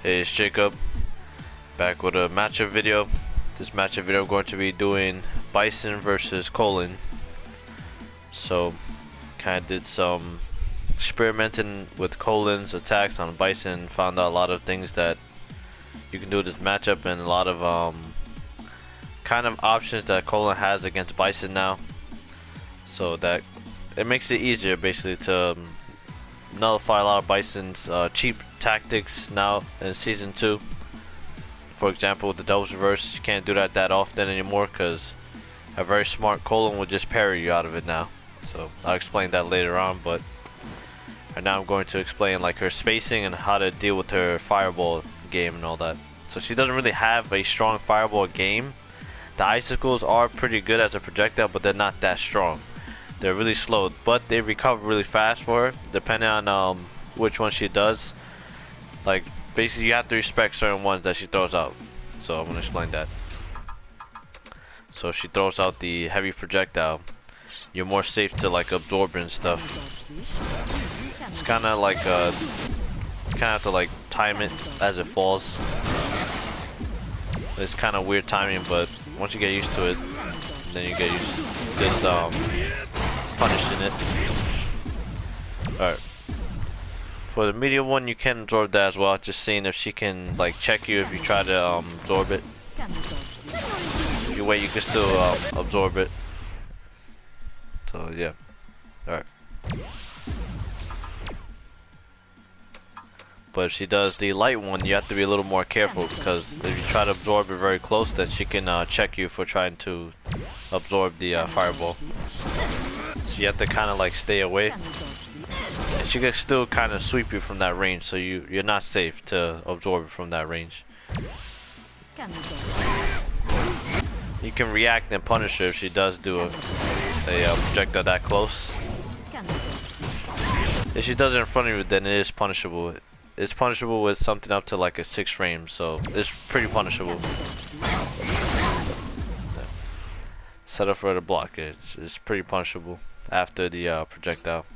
Hey, it's Jacob, back with a matchup video. This matchup video I'm going to be doing Bison versus Kolin. So, kind of did some experimenting with Kolin's attacks on Bison, found out a lot of things that you can do with this matchup and a lot of kind of options that Kolin has against Bison now. So that it makes it easier basically to nullify a lot of Bison's cheap tactics now in season 2. For example, with the Devil's Reverse, you can't do that often anymore because a very smart Kolin will just parry you out of it now. So I'll explain that later on, but right now I'm going to explain like her spacing and how to deal with her fireball game and all that. So she doesn't really have a strong fireball game. The icicles are pretty good as a projectile, but they're not that strong. They're really slow, but they recover really fast for her, depending on which one she does. Like, basically you have to respect certain ones that she throws out. So I'm gonna explain that. So she throws out the heavy projectile. You're more safe to like absorb and stuff. It's kinda like kinda have to like time it as it falls. It's kinda weird timing, but once you get used to it, then you get used to just punishing it. Alright. For the medium one, you can absorb that as well. Just seeing if she can like check you if you try to absorb it. Either way, you can still absorb it. So yeah. Alright. But if she does the light one, you have to be a little more careful because if you try to absorb it very close, then she can check you for trying to absorb the fireball. So you have to kind of like stay away. And she can still kind of sweep you from that range, so you're not safe to absorb it from that range. You can react and punish her if she does do a projectile that close. If she does it in front of you, then it is punishable. It's punishable with something up to like a 6 frame, so it's pretty punishable. Set up for her to block it. It's pretty punishable after the projectile.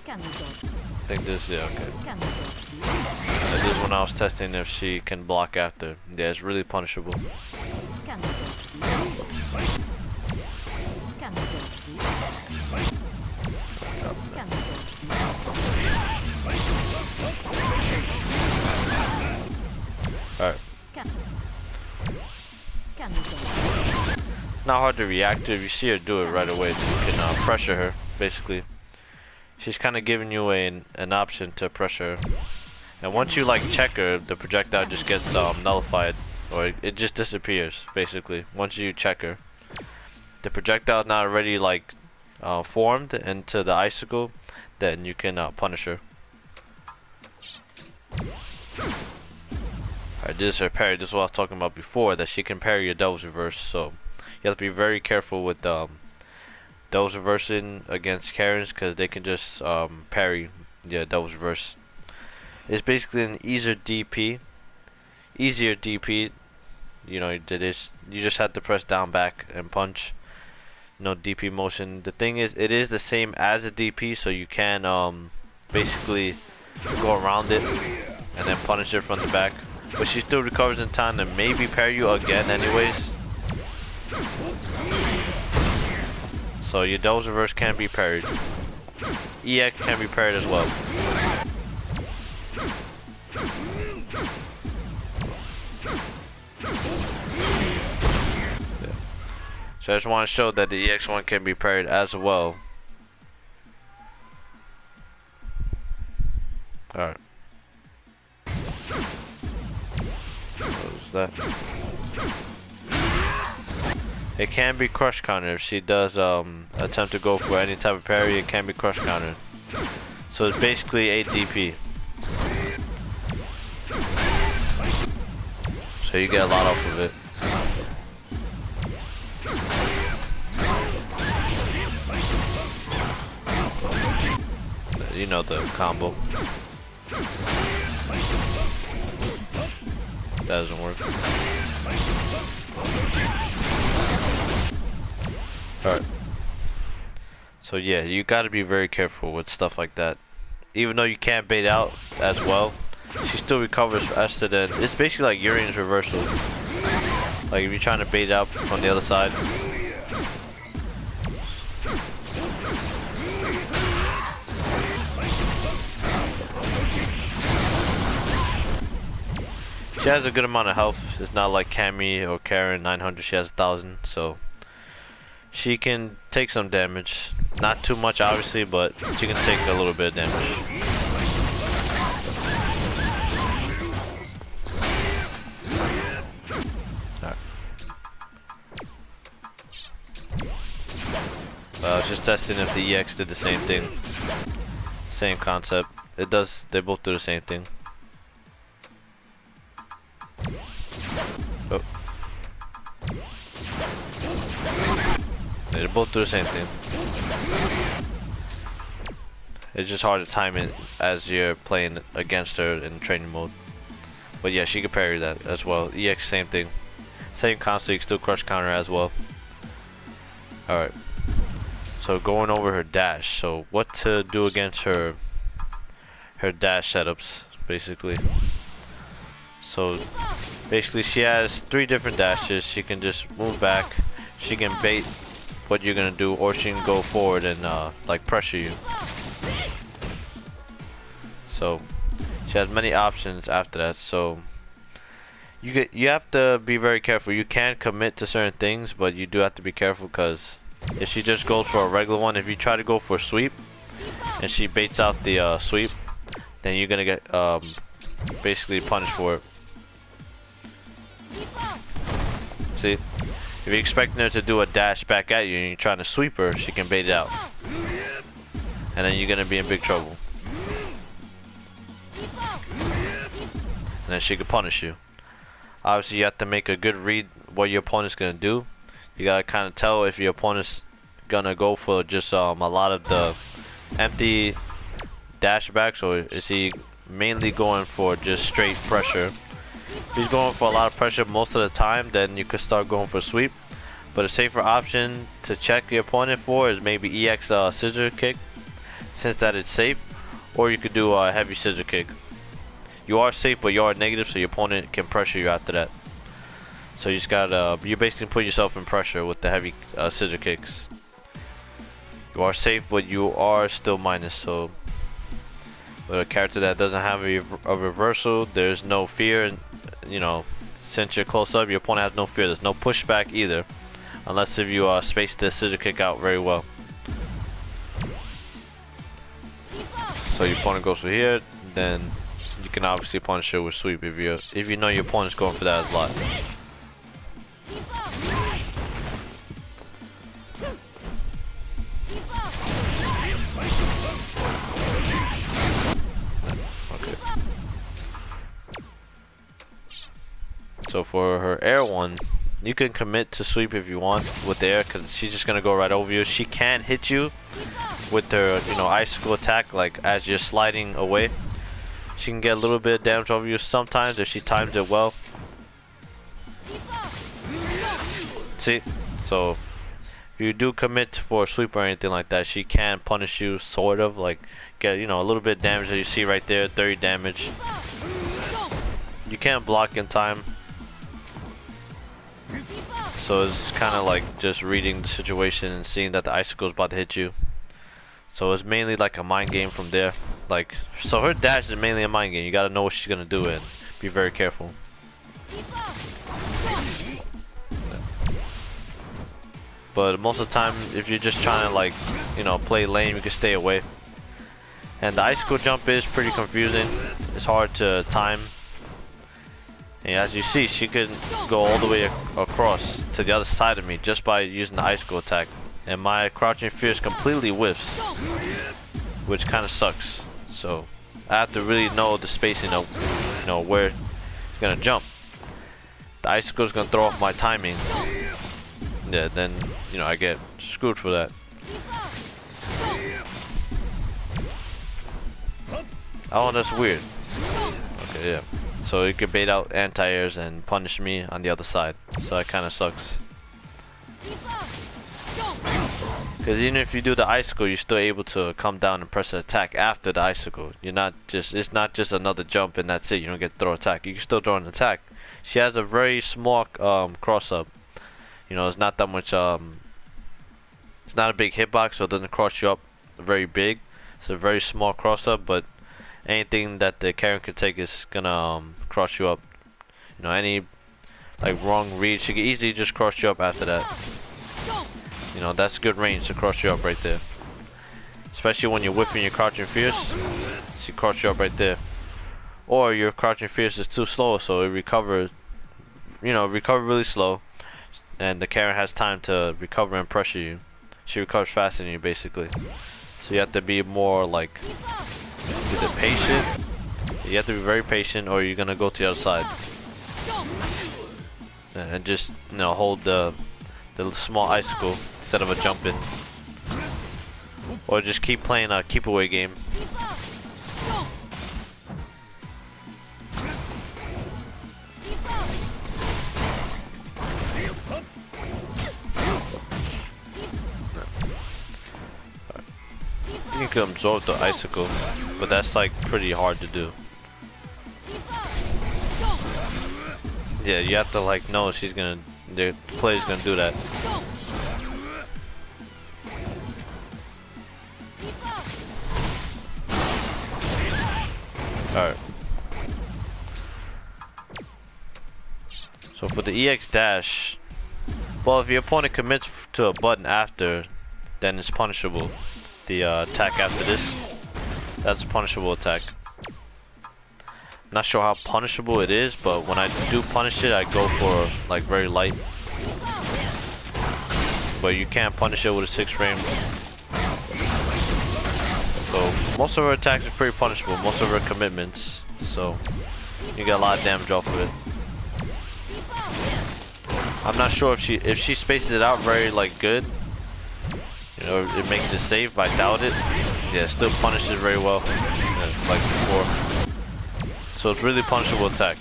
I think this, yeah, okay. This is when I was testing if she can block after. Yeah, it's really punishable. Alright. It's not hard to react to if you see her do it right away. So you can pressure her, basically. She's kind of giving you an option to pressure her. And once you like check her, the projectile just gets nullified. Or it just disappears, basically, once you check her. The projectile is not already like formed into the icicle, then you can punish her. Alright, this is her parry. This is what I was talking about before, that she can parry your Devil's Reverse. So you have to be very careful with Devil's Reversing against Karens, because they can just parry the Devil's Reverse. It's basically an easier DP. You know, you just have to press down, back, and punch. No DP motion. The thing is, it is the same as a DP, so you can basically go around it and then punish her from the back. But she still recovers in time to maybe parry you again anyways. So your Devil's Reverse can be parried. EX can be parried as well. Yeah. So I just want to show that the EX one can be parried as well. Alright. What was that? It can be crush counter if she does attempt to go for any type of parry. It can be crush counter. So it's basically a DP. So you get a lot off of it. You know the combo. That doesn't work. Alright. So yeah, you gotta be very careful with stuff like that. even though you can't bait out as well, she still recovers faster than, it's basically like Urian's reversal. Like if you're trying to bait out from the other side. She has a good amount of health. It's not like Cammy or Karen 900, she has 1000, so she can take some damage. Not too much obviously, but she can take a little bit of damage. Alright. I was just testing if the EX did the same thing. Same concept. It does, they both do the same thing. Oh. They both do the same thing. It's just hard to time it as you're playing against her in training mode. But yeah, she can parry that as well. EX, same thing. Same concept, you can still crush counter as well. Alright. So going over her dash. So what to do against her dash setups, basically. So basically she has 3 different dashes. She can just move back, she can bait what you're gonna do, or she can go forward and like pressure you. So she has many options after that. So you have to be very careful. You can commit to certain things, but you do have to be careful, because if she just goes for a regular one, if you try to go for a sweep and she baits out the sweep, then you're gonna get basically punished for it. See, if you're expecting her to do a dash back at you and you're trying to sweep her, she can bait it out, and then you're gonna be in big trouble. And then she could punish you. Obviously you have to make a good read what your opponent's gonna do. You gotta kind of tell if your opponent's gonna go for just a lot of the empty dash backs, or is he mainly going for just straight pressure. If he's going for a lot of pressure most of the time, then you could start going for a sweep. But a safer option to check your opponent for is maybe EX scissor kick, since that it's safe, or you could do a heavy scissor kick. You are safe, but you are negative, so your opponent can pressure you after that. So you just gotta, you basically put yourself in pressure with the heavy scissor kicks. You are safe, but you are still minus. So with a character that doesn't have a reversal, there's no fear. You know, since you're close up, your opponent has no fear. There's no pushback either, unless if you space the scissor kick out very well. So your opponent goes for here, then you can obviously punish her with sweep if you know your opponent's going for that a lot. Okay. So for her air one, you can commit to sweep if you want with the air, because she's just gonna go right over you. She can hit you with her, you know, icicle attack, like as you're sliding away. She can get a little bit of damage over you sometimes if she times it well. See? So if you do commit for a sweep or anything like that, she can punish you, sort of, like get, you know, a little bit of damage that you see right there, 30 damage. You can't block in time. So it's kind of like just reading the situation and seeing that the icicle is about to hit you. So it's mainly like a mind game from there. Like, so her dash is mainly a mind game. You gotta know what she's gonna do and be very careful. But most of the time, if you're just trying to, like, you know, play lame, you can stay away. And the icicle jump is pretty confusing. It's hard to time. And as you see, she can go all the way across to the other side of me just by using the icicle attack. And my crouching fierce completely whiffs, which kind of sucks. So I have to really know the spacing of, you know, where it's gonna jump. The icicle is gonna throw off my timing. Yeah, then, you know, I get screwed for that. Oh, that's weird. Okay, yeah. So you can bait out anti-airs and punish me on the other side. So that kind of sucks. Because even if you do the icicle, you're still able to come down and press an attack after the icicle. You're not just, it's not just another jump and that's it. You don't get to throw attack. You can still throw an attack. She has a very small cross up. You know, it's not that much. It's not a big hitbox, so it doesn't cross you up very big. It's a very small cross up, but anything that the character can take is gonna cross you up. You know, any like wrong read, she can easily just cross you up after that. You know, that's good range to cross you up right there. Especially when you're whipping your crouching fierce, she cross you up right there. Or your crouching fierce is too slow, so it recovers. You know, recover really slow, and the character has time to recover and pressure you. She recovers faster than you, basically. So you have to be more like either patient. You have to be very patient, or you're gonna go to the other side and just, you know, hold the small icicle instead of a jump in, or just keep playing a keep away game. You can absorb the icicle, but that's like pretty hard to do. Yeah, you have to like know the player's gonna do that. Alright. So for the EX dash, well, if your opponent commits to a button after, then it's punishable. The attack after this, that's a punishable attack. Not sure how punishable it is, but when I do punish it, I go for like very light. But you can't punish it with a 6 frame. So most of her attacks are pretty punishable, most of her commitments. So you get a lot of damage off of it. I'm not sure if she spaces it out very like good. You know, it makes it safe, but I doubt it. Yeah, it still punishes very well, like before. So it's really punishable attack.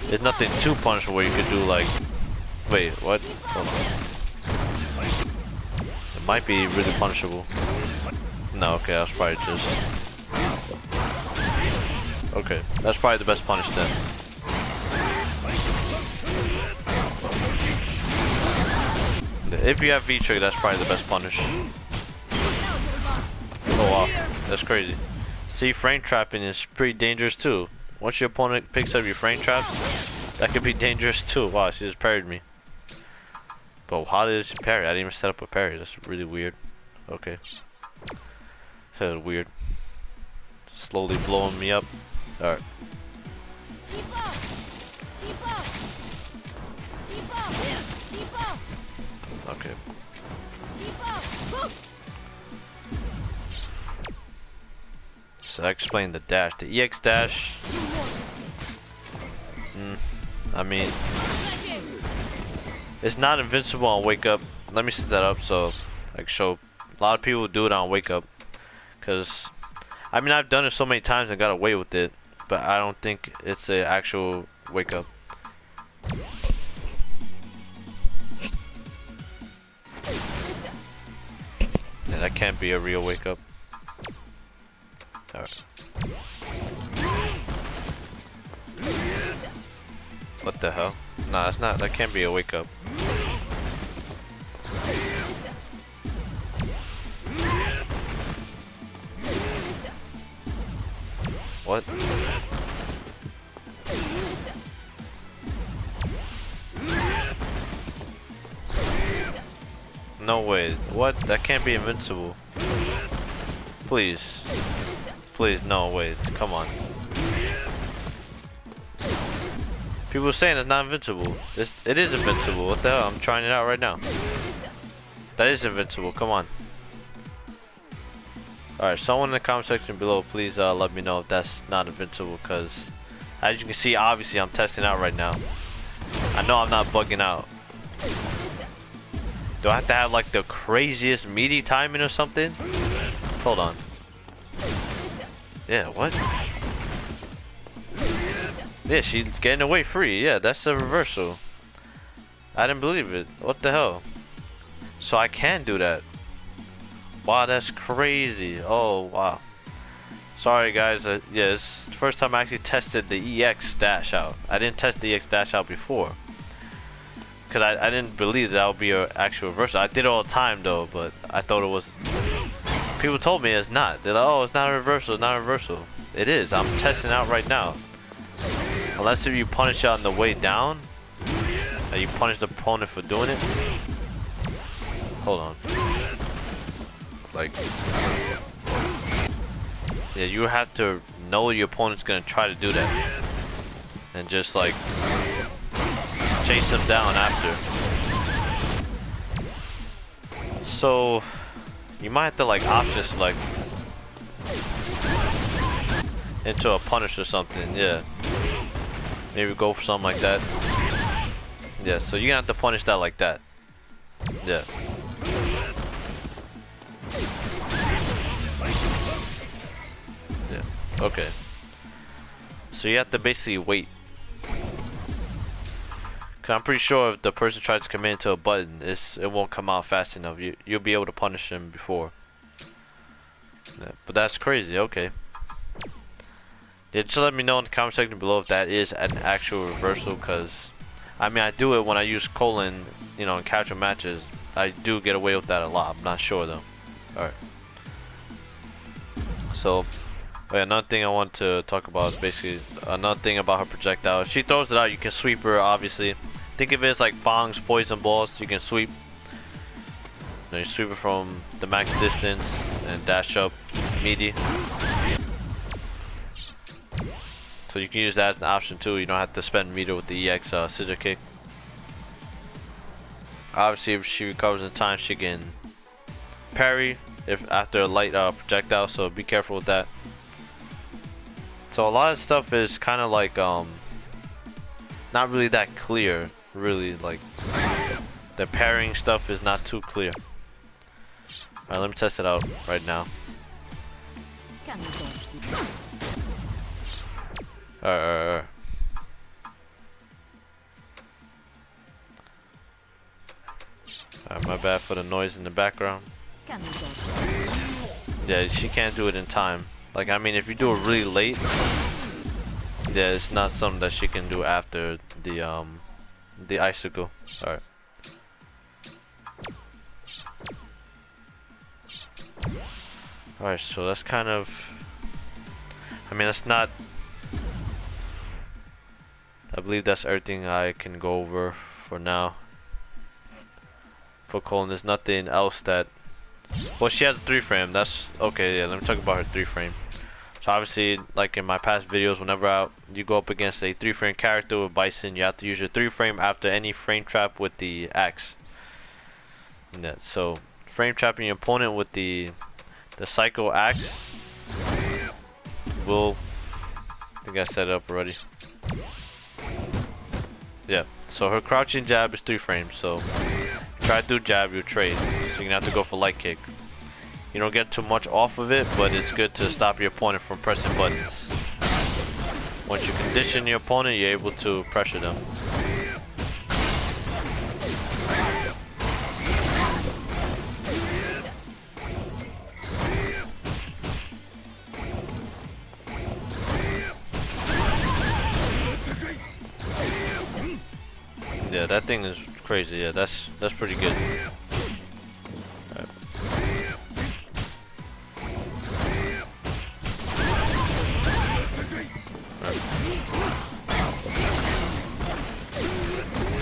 There's nothing too punishable where you could do like, wait, what? Hold on. It might be really punishable. No, okay, that's probably just. Okay, that's probably the best punish then. If you have V-Trick, that's probably the best punish. Oh wow, that's crazy. See, frame trapping is pretty dangerous too. Once your opponent picks up your frame traps, that could be dangerous too. Wow, she just parried me. But how did she parry? I didn't even set up a parry. That's really weird. Okay. That's weird. Slowly blowing me up. Alright. Okay. So I explained the dash. The EX dash. I mean, it's not invincible on wake up. Let me set that up so I can show. A lot of people do it on wake up, cause I mean I've done it so many times and got away with it, but I don't think it's an actual wake up. Yeah, that can't be a real wake up. Alright. What the hell? Nah, it's not. That can't be a wake up. What? No way. What? That can't be invincible. Please. Please, no, wait. Come on. People are saying it's not invincible. It is invincible. What the hell? I'm trying it out right now. That is invincible. Come on. Alright, someone in the comment section below, please let me know if that's not invincible, because as you can see, obviously I'm testing out right now. I know I'm not bugging out. Do I have to have like the craziest meaty timing or something? Hold on. Yeah, what? Yeah, she's getting away free. Yeah, that's a reversal. I didn't believe it. What the hell? So I can do that. Wow, that's crazy. Oh, wow. Sorry guys, yeah, it's the first time I actually tested the EX dash out. I didn't test the EX dash out before. Cause I didn't believe that would be an actual reversal. I did it all the time though, but I thought it was. People told me it's not. They're like, oh, it's not a reversal, it's not a reversal. It is. I'm testing it out right now. Unless if you punish it on the way down, and you punish the opponent for doing it. Hold on. Like, yeah, you have to know your opponent's gonna try to do that, and just like chase them down after. So you might have to like option select into a punish or something. Yeah, maybe go for something like that. Yeah, so you're gonna have to punish that like that. Yeah. Yeah. Okay. So you have to basically wait. Cause I'm pretty sure if the person tries to commit into a button, it won't come out fast enough. You'll be able to punish him before. Yeah, but that's crazy. Okay. Yeah, just let me know in the comment section below if that is an actual reversal. Cause I mean, I do it when I use Kolin, you know, in casual matches. I do get away with that a lot. I'm not sure though. All right. So, yeah, another thing I want to talk about is basically another thing about her projectile. If she throws it out, you can sweep her. Obviously, think of it as like bongs, poison balls. You can sweep. You sweep it from the max distance and dash up, meaty. So you can use that as an option too. You don't have to spend meter with the EX scissor kick. Obviously, if she recovers in time, she can parry if after a light projectile. So be careful with that. So a lot of stuff is kind of like not really that clear. Really, like the parrying stuff is not too clear. Alright, let me test it out right now. Alright. Alright, my bad for the noise in the background. Yeah, she can't do it in time. Like, I mean, if you do it really late, yeah, it's not something that she can do after the icicle. Alright. Alright, so that's kind of, I mean, that's not, I believe that's everything I can go over for now. For Kolin, there's nothing else that, well, she has a 3-frame, that's, okay, yeah, let me talk about her 3-frame. So obviously, like in my past videos, whenever you go up against a 3-frame character with Bison, you have to use your 3-frame after any frame trap with the axe. Yeah, so frame trapping your opponent with the cycle axe will, I think I set it up already. Yeah, so her crouching jab is 3 frames, so try to do jab, you trade. So you're gonna have to go for light kick. You don't get too much off of it, but it's good to stop your opponent from pressing buttons. Once you condition your opponent, you're able to pressure them. Yeah, that thing is crazy. Yeah, that's pretty good.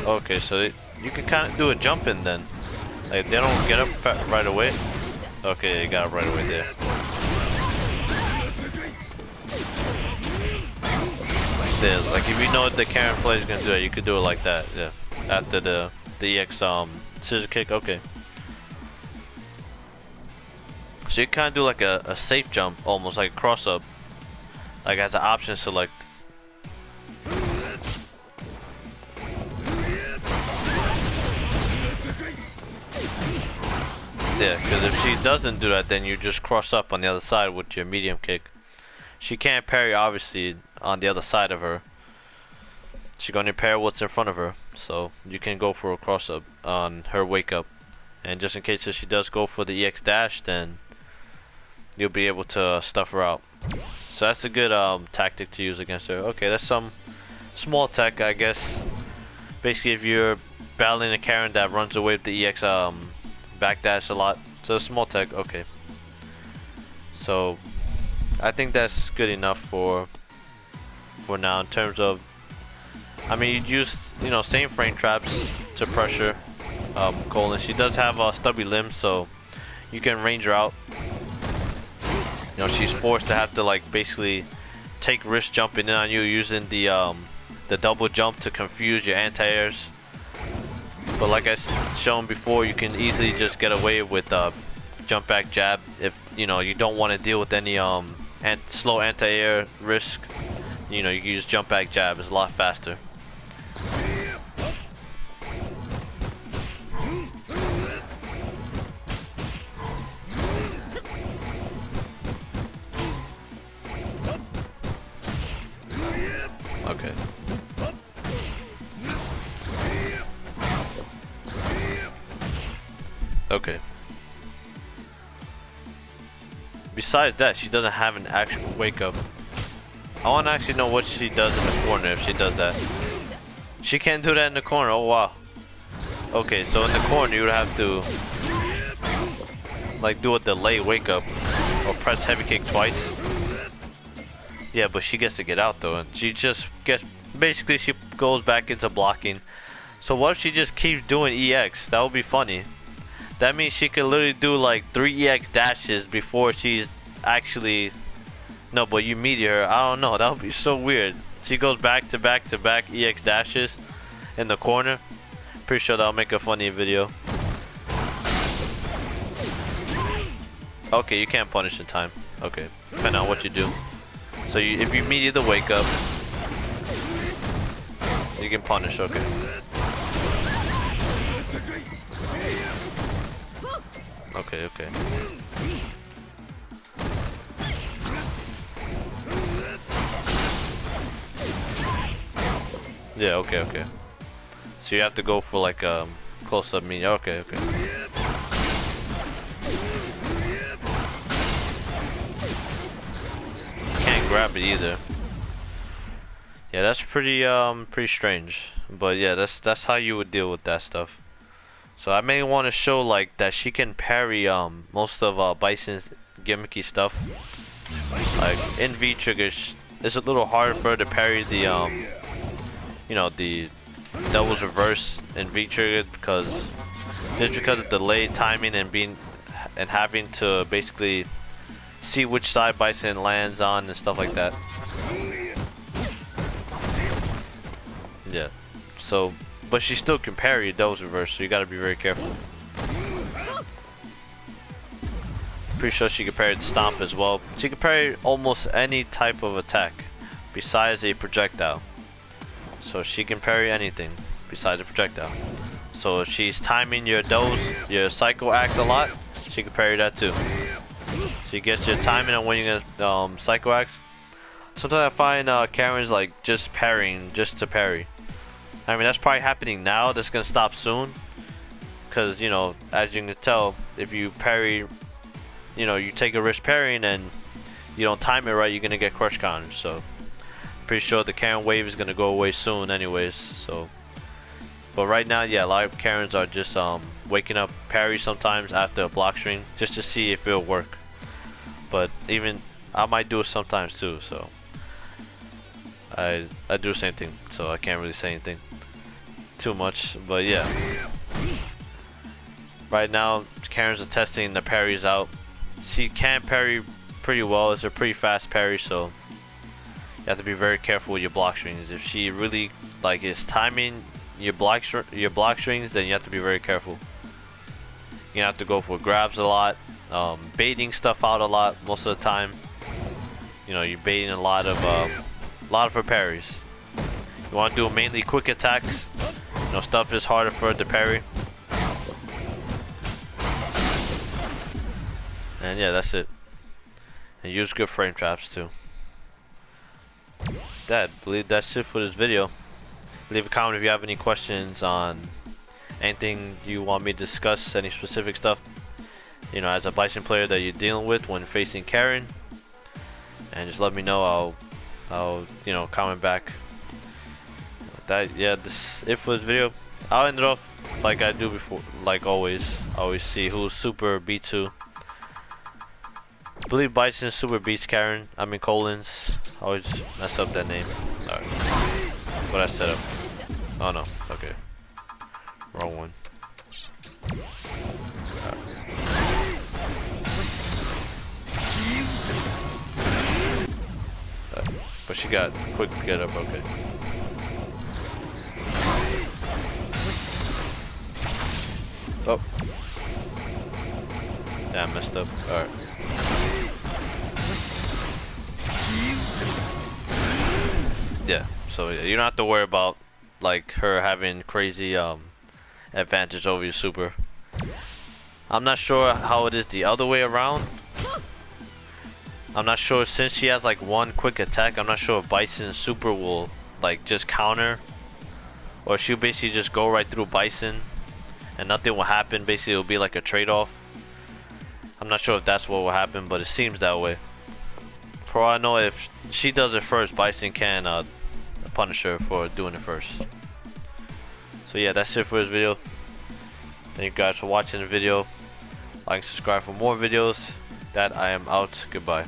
Okay, so you can kind of do a jump in then. Like, they don't get up right away. Okay, they got up right away there. Yeah, like if you know the Karen play is gonna do it, you could do it like that. Yeah, after the EX scissor kick. Okay. So you kind of do like a safe jump, almost like a cross up, like as an option select. Yeah, because if she doesn't do that, then you just cross up on the other side with your medium kick. She can't parry obviously on the other side of her. She's gonna parry what's in front of her, so you can go for a cross up on her wake up and just in case if she does go for the EX dash, then you'll be able to stuff her out. So that's a good tactic to use against her. Okay, that's some small tech, I guess. Basically, if you're battling a Karen that runs away with the EX backdash a lot, so small tech. Okay, so I think that's good enough for now in terms of. I mean, you'd use, you know, same frame traps to pressure Kolin. She does have a stubby limb, so you can range her out. You know, she's forced to have to like basically take risk jumping in on you using the double jump to confuse your anti-airs. But like I shown before, you can easily just get away with jump back jab if you know you don't want to deal with any slow anti-air risk. You know, you can use jump back jab. It's a lot faster. Okay. Okay. Besides that, she doesn't have an actual wake up. I want to actually know what she does in the corner if she does that. She can't do that in the corner. Oh wow. Okay, so in the corner you would have to like do a delay wake up or press heavy kick twice. Yeah, but she gets to get out though, and she just gets basically she goes back into blocking. So what if she just keeps doing EX? That would be funny. That means she could literally do like 3 EX dashes before she's actually. No, but you meteor her. I don't know. That would be so weird. She goes back to back to back EX dashes in the corner. Pretty sure that'll make a funny video. Okay, you can't punish in time. Okay, depending on what you do. So if you meteor the wake up, you can punish. Okay. Okay, okay. Yeah, okay, okay. So you have to go for like close up meteor. Okay, okay. Can't grab it either. Yeah, that's pretty strange. But yeah, that's how you would deal with that stuff. So I may want to show like that she can parry most of Bison's gimmicky stuff. Like in V triggers, it's a little harder for her to parry the you know, the devil's reverse in V trigger because of delayed timing and having to basically see which side Bison lands on and stuff like that. Yeah. So, but she still can parry a devil's reverse, so you gotta be very careful. Pretty sure she can parry the stomp as well. She can parry almost any type of attack besides a projectile. So she can parry anything besides a projectile. So if she's timing your cycle axe a lot, she can parry that too. She gets your timing on when you're gonna cycle axe. Sometimes I find Karen's like just parrying just to parry. I mean that's probably happening now. That's gonna stop soon. Cause you know, as you can tell, if you parry, you know, you take a risk parrying and you don't time it right, you're gonna get crush counters. So pretty sure the Karen wave is gonna go away soon anyways. So but right now, yeah, a lot of Karens are just waking up parry sometimes after a block string just to see if it'll work. But even I might do it sometimes too, so I do the same thing, so I can't really say anything too much. But yeah, right now Karens are testing the parries out. She can parry pretty well. It's a pretty fast parry, so you have to be very careful with your block strings. If she really like is timing your block strings, then you have to be very careful. You have to go for grabs a lot, baiting stuff out a lot most of the time. You know, you're baiting a lot of her parries. You want to do mainly quick attacks. You know, stuff is harder for her to parry. And yeah, that's it. And use good frame traps too. I believe that's it for this video. Leave a comment if you have any questions on anything you want me to discuss, any specific stuff, you know, as a Bison player that you're dealing with when facing Karen, and just let me know. I'll you know, comment back. Yeah, this it for this video. I'll end it off like I do before, like always. I always see who's super B2. I believe Bison super beats Karen. I mean Colin's. I always mess up that name. Alright. What I set up. Oh no. Okay. Wrong one. But she got quick get up. Okay. Oh. Yeah, I messed up. Alright. Yeah, so you don't have to worry about like her having crazy advantage over your super. I'm not sure how it is the other way around. I'm not sure, since she has like one quick attack, I'm not sure if Bison's super will like just counter, or she'll basically just go right through Bison and nothing will happen. Basically it'll be like a trade-off. I'm not sure if that's what will happen, but it seems that way. For all I know, if she does it first, Bison can punish her for doing it first. So yeah, that's it for this video. Thank you guys for watching the video. Like and subscribe for more videos. That I am out. Goodbye.